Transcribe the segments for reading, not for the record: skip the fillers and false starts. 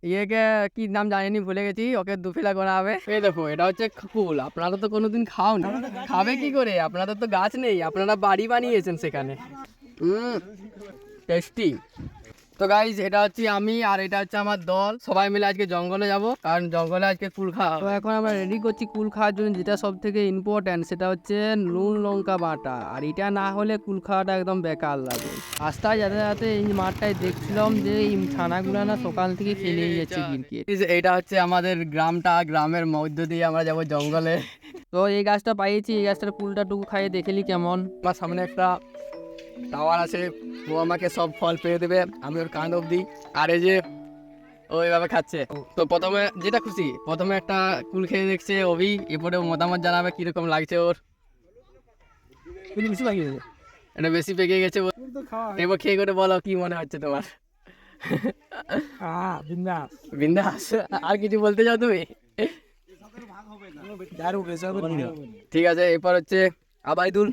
ইয়েকে কি নাম জানিনি, ভুলে গেছি, ওকে দুফিলা করা হবে। এই দেখো এটা হচ্ছে কুল, আপনারা তো কোনোদিন খাওনি, খাবে কি করে? আপনাদের তো গাছ নেই, আপনারা বাড়ি বানিয়েছেন সেখানে। টেস্টি। তো গাইজ এটা হচ্ছে আমি আর এটা হচ্ছে আমার দল, সবাই মিলে আজকে জঙ্গলে যাব, কারণ জঙ্গলে আজকে কুল খাওয়া। তো এখন আমরা রেডি করছি কুল খাওয়ার জন্য, যেটা সব থেকে ইম্পর্ট্যান্ট সেটা হচ্ছে নুন লঙ্কা বাটা, আর এটা না হলে কুল খাওয়াটা একদম বেকার লাগে। রাস্তায় যাতে যাতে এই মাঠটায় দেখছিলাম যে এই ছানাগুলো না সকাল থেকে খেলেই যাচ্ছে ক্রিকেট। এটা হচ্ছে আমাদের গ্রামটা, গ্রামের মধ্য দিয়ে আমরা যাব জঙ্গলে। তো এই গাছটা পাইয়েছি, এই গাছটার কুলটা টুকু খাইয়ে দেখেলি কেমন। আমার সামনে একটা টাওয়ার আছে, ও আমাকে সব ফল পেয়ে দেবে, আমি ওর কান অব্দি। আর এই যে ওইভাবে খাচ্ছে। তো প্রথমে যেটা খুশি, প্রথমে একটা কুল খেয়ে দেখছে অভি, এরপরে মতামত জানাবে কিরকম লাগছে ওর। বেশি পাকিয়ে গেছে, এটা বেশি পেকে গেছে। এবার খেয়ে করে বলো কি মনে হচ্ছে তোমার? বিন্দাস। আর কিছু বলতে চাও তুমি? ঠিক আছে, এরপর হচ্ছে আবাইদুল,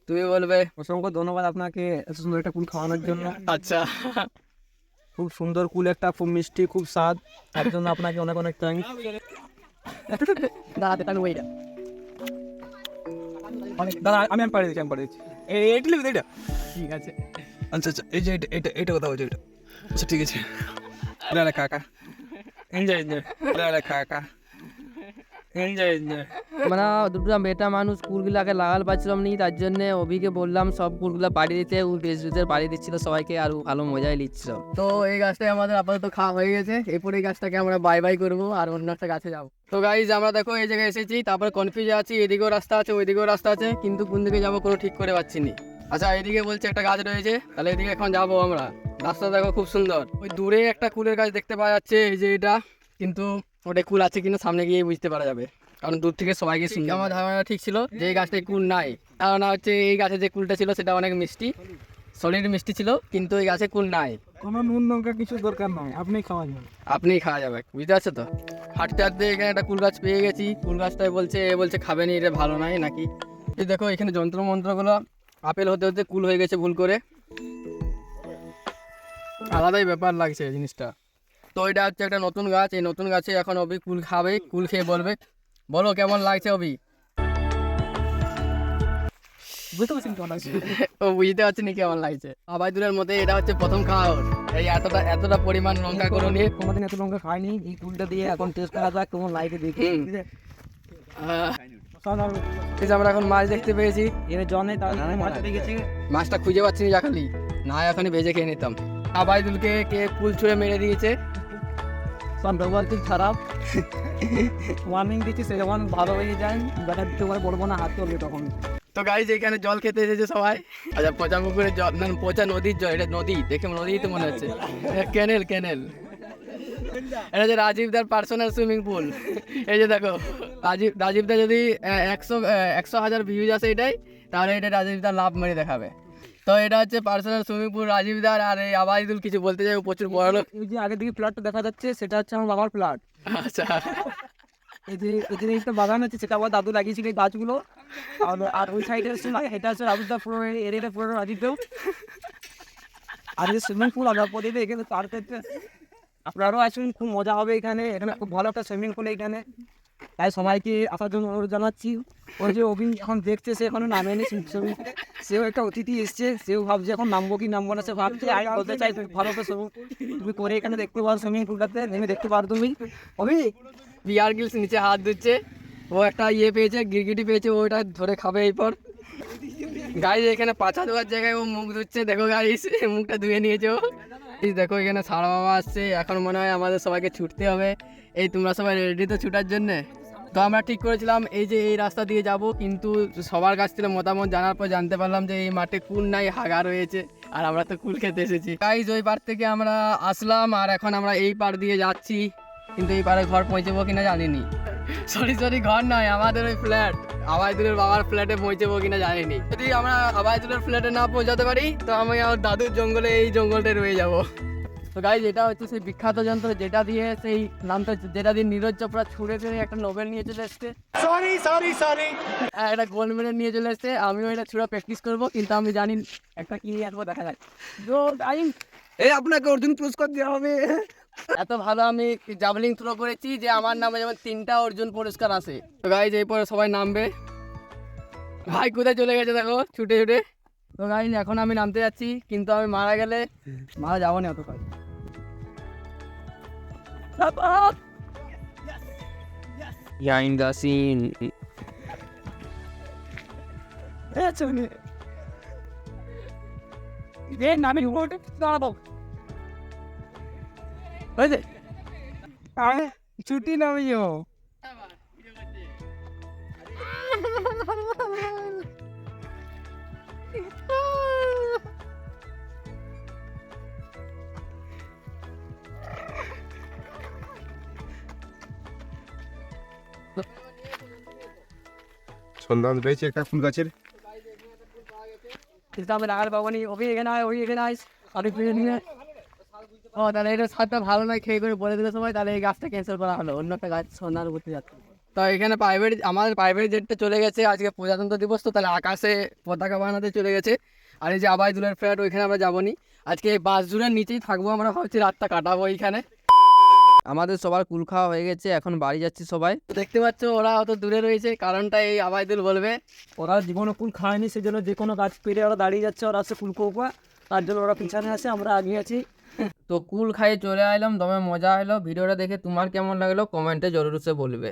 তুমি বলবে। অসংখ্য ধন্যবাদ আপনাকে এত সুন্দর একটা কুল খাওয়ানোর জন্য। আচ্ছা, খুব সুন্দর কুল একটা, খুব মিষ্টি, খুব স্বাদ, তার জন্য আপনাকে অনেক অনেক থ্যাঙ্কস। দাদা আমি পাঠিয়ে দিচ্ছি, আমি পাঠিয়ে দিচ্ছি। এইটা লিখে এটা। ঠিক আছে। আচ্ছা আচ্ছা, এই যে এটা এটা কথা বলছে, এটা আচ্ছা ঠিক আছে। কাকা এনজয় এনজয়, কাকা এনজয় এনজয়। মানে দুটো বেটা মানুষ কুলগুলাকে লাগাল পাচ্ছিলাম নি, তার জন্য অভিকে বললাম সব কুলগুলা পাড়িয়ে দিতে, ও বেশ বেশ পাড়িয়ে দিচ্ছিল সবাইকে, আর ভালো মজাই নিচ্ছিল। তো এই গাছটাই আমাদের আপাতত খাওয়া হয়ে গেছে, এরপরে এই গাছটাকে আমরা বাই বাই করবো আর অন্য একটা গাছে যাবো। তো গাইজ আমরা দেখো এই জায়গায় এসেছি, তারপরে কনফিউজ আছি, এদিকেও রাস্তা আছে ওইদিকেও রাস্তা আছে, কিন্তু কোন দিকে যাবো কোনো ঠিক করে পাচ্ছি নি। আচ্ছা এদিকে বলছে একটা গাছ রয়েছে, তাহলে এদিকে এখন যাবো আমরা। রাস্তা দেখো খুব সুন্দর, ওই দূরে একটা কুলের গাছ দেখতে পাওয়া যাচ্ছে, এই যে এটা, কিন্তু ওটা কুল আছে কিনা সামনে গিয়ে বুঝতে পারা যাবে, কারণ দূর থেকে সবাইকে শুনতে। আমার ধারণা ঠিক ছিল যে এই গাছটায় কুল নাই, ধারণা হচ্ছে এই গাছে যে কুলটা ছিল সেটা অনেক মিষ্টি, সলিড মিষ্টি ছিল, কিন্তু এই গাছে কুল নাই। কোনো নুন লঙ্কা কিছু দরকার নয়, আপনি খাওয়া যাবে, আপনিই খাওয়া যাবে, বুঝতে পারছো তো। হাঁটতে হাঁটতে এখানে একটা কুল গাছ পেয়ে গেছি, কুল গাছটাই বলছে খাবে নি, এটা ভালো নাই নাকি। এই দেখো এখানে যন্ত্র মন্ত্রগুলো আপেল হতে হতে কুল হয়ে গেছে ভুল করে, আলাদাই ব্যাপার লাগছে এই জিনিসটা। তো এটা হচ্ছে একটা নতুন গাছ, এই নতুন গাছে এখন অভি কুল খাবে, কুল খেয়ে বলবে, বলো কেমন লাগছে অভি। বুঝতে পারছেন কেমন আছে? ও বুঝতে পারছি না কেমন লাগছে। আবাইদুলের মধ্যে এটা হচ্ছে প্রথম খাওয়া ওর, এই এতটা পরিমাণ লঙ্কা করে নিয়ে। কোনোদিন এত লঙ্কা খাইনি, এই কুলটা দিয়ে এখন টেস্ট করা যাক কেমন লাগে দেখি। আমরা এখন মাছ দেখতে পেয়েছি, এর জন্যে তাহলে মাছ পেয়ে গেছে। মাছটা খুঁজে পাচ্ছি না জাকালি, না এখনই ভেজে খেয়ে নিতাম। আবাইদুলকে কে কুল ছুঁড়ে মেরে দিয়েছে, সব ব্যবহার খুব খারাপ, ওয়ার্নিং দিচ্ছি সে যখন ভালো হয়ে যায় বেটা দিতে পারে, বলবো না হাত চলবে তখন। তো গাইজ এখানে জল খেতে এসেছে সবাই। আচ্ছা পচা পুকুরের জল না, পচা নদীর জল, এটা নদী দেখে নদী তো মনে হচ্ছে, ক্যানেল ক্যানেল। এটা যে রাজীবদার পার্সোনাল সুইমিং পুল, এই যে দেখো রাজীবদা যদি 100,000 ভিউজ আসে এটাই, তাহলে এটা রাজীবদার লাভ মেরে দেখাবে। তো এটা হচ্ছে পার্সোনাল সুইমিং পুল রাজীবদার। আর এই আবাইদুল কিছু বলতে চাই, প্রচুর বড় লোক। এই যে আগে দিকে প্লটটা দেখা যাচ্ছে সেটা হচ্ছে আমার বাবার প্লট। আচ্ছা, এই যে একটা বাগান আছে সেটা আমার দাদু লাগিয়েছিল এই গাছগুলো। আর ওই সাইডে এটা হচ্ছে রাজুদা পুরো এরিয়াটা পুরো রাজীবদেও। আর এই সুইমিং পুল আমরা পরে এখানে তার ক্ষেত্রে আপনারাও আসুন, খুব মজা হবে এখানে, এখানে খুব ভালো একটা সুইমিং পুল এখানে, তাই সবাইকে আসার জন্য অনুরোধ জানাচ্ছি। ওই যে অভিন এখন দেখছে, সে এখনো নামেনি সুইমিং পুলে, সেও একটা অতিথি এসছে, সেও ভাবছে এখন নামবো কি নামবো না, সে ভাবছে আই বলতে চাই তুমি ভালো তো সুইমিং পুল তুমি করে এখানে দেখতে পারো, সুইমিং পুলটাতে নেমে দেখতে পারো তুমি। অভি বিয়ার গিলস নিচে হাত দিচ্ছে, ও একটা পেয়েছে, গিরগিটি পেয়েছে, ওটা ধরে খাবে। এরপর গাইজ এখানে পাছা ধোয়ার জায়গায় ও মুখ ধুচ্ছে, দেখো গাইজ মুখটা ধুয়ে নিয়েছে ও। দেখো এখানে সারা বাবা আসছে, এখন মনে হয় আমাদের সবাইকে ছুটতে হবে। এই তোমরা সবাই রেডি তো ছুটার জন্যে? তো আমরা ঠিক করেছিলাম এই যে এই রাস্তা দিয়ে যাব, কিন্তু সবার কাছ থেকে মতামত জানার পর জানতে পারলাম যে এই মাঠে কুল নাই, হাগা রয়েছে, আর আমরা তো কুল খেতে এসেছি। গাইজ ওই পার থেকে আমরা আসলাম, আর এখন আমরা এই পার দিয়ে যাচ্ছি, কিন্তু এই পারে ঘর পৌঁছবো কিনা জানিনি। সরি ঘর নয়, আমাদের ওই ফ্ল্যাট, আবাইদুলের বাবার ফ্ল্যাটে পৌঁছবো কিনা জানিনি। যদি আমরা আবাইদুলের ফ্ল্যাটে না পৌঁছাতে পারি, তো আমি আমার দাদুর জঙ্গলে, এই জঙ্গলটা রয়ে যাব। তো গাইজ এটা হচ্ছে সেই বিখ্যাত যন্ত্র যেটা দিয়ে সেই নামটা, যেটা দিয়ে নীরজ চোপড়া ছুঁড়ে ফেলে একটা নোবেল নিয়ে চলে এসছে। সরি একটা গোল্ড মেডেল নিয়ে চলে এসছে। আমিও এটা ছুঁড়া প্র্যাকটিস করবো, কিন্তু আমি জানি একটা কি নিয়ে আসবো, দেখা যায়। এই আপনাকে অর্জুন পুরস্কার দেওয়া হবে, এত ভালো আমি জাভলিং থ্রো করেছি যে আমার নামে যেমন 3টা অর্জুন পুরস্কার আছে। তো গাইজ এরপরে সবাই নামবে। ভাই কোথায় চলে গেছে দেখো ছুটে ছুটে। তো গাইজ এখন আমি নামতে যাচ্ছি, কিন্তু আমি মারা গেলে মারা যাবো না অত কাজ। Behind the scene. নামে দাঁড়াবো ছুটি নামিও। সন্ধান পেয়েছি একটা ফুল গাছের। কিন্তু আমি লাগাতে পাবো নি। ওই এখানে আয়, ওই এখানে আয়, অনেক ফিরে নিয়ে। ও তাহলে এটা স্বাদটা ভালো নয় খেয়ে করে বলে দিলে সবাই, তাহলে এই গাছটা ক্যান্সেল করা হলো, অন্য একটা গাছ সন্ধান করতে যাচ্ছে। তো এখানে প্রাইভেট, আমাদের প্রাইভেট জেটটা চলে গেছে, আজকে প্রজাতন্ত্র দিবস, তো তাহলে আকাশে পতাকা বানাতে চলে গেছে। আর এই যে আবাইদুলের ফ্ল্যাট, ওইখানে আমরা যাবো নি, আজকে এই বাসজুড়ের নিচেই থাকবো, আমরা ভাবছি রাতটা কাটাবো এইখানে। আমাদের সবার কুল খাওয়া হয়ে গেছে, এখন বাড়ি যাচ্ছি সবাই। তো দেখতে পাচ্ছ ওরা অত দূরে রয়েছে, কারণটা এই আবাইদুল বলবে। ওরা জীবনে কুল খায়নি, সেই জন্য যে কোনো গাছ পেরে ওরা দাঁড়িয়ে যাচ্ছে, ওরা আসছে কুল কোপা, তার জন্য ওরা পিছনে আছে, আমরা আগে আছি। তো কুল খাইয়ে চলে আইলাম, দমে মজা হলো। ভিডিওটা দেখে তোমার কেমন লাগলো কমেন্টে জরুর সে বলবে।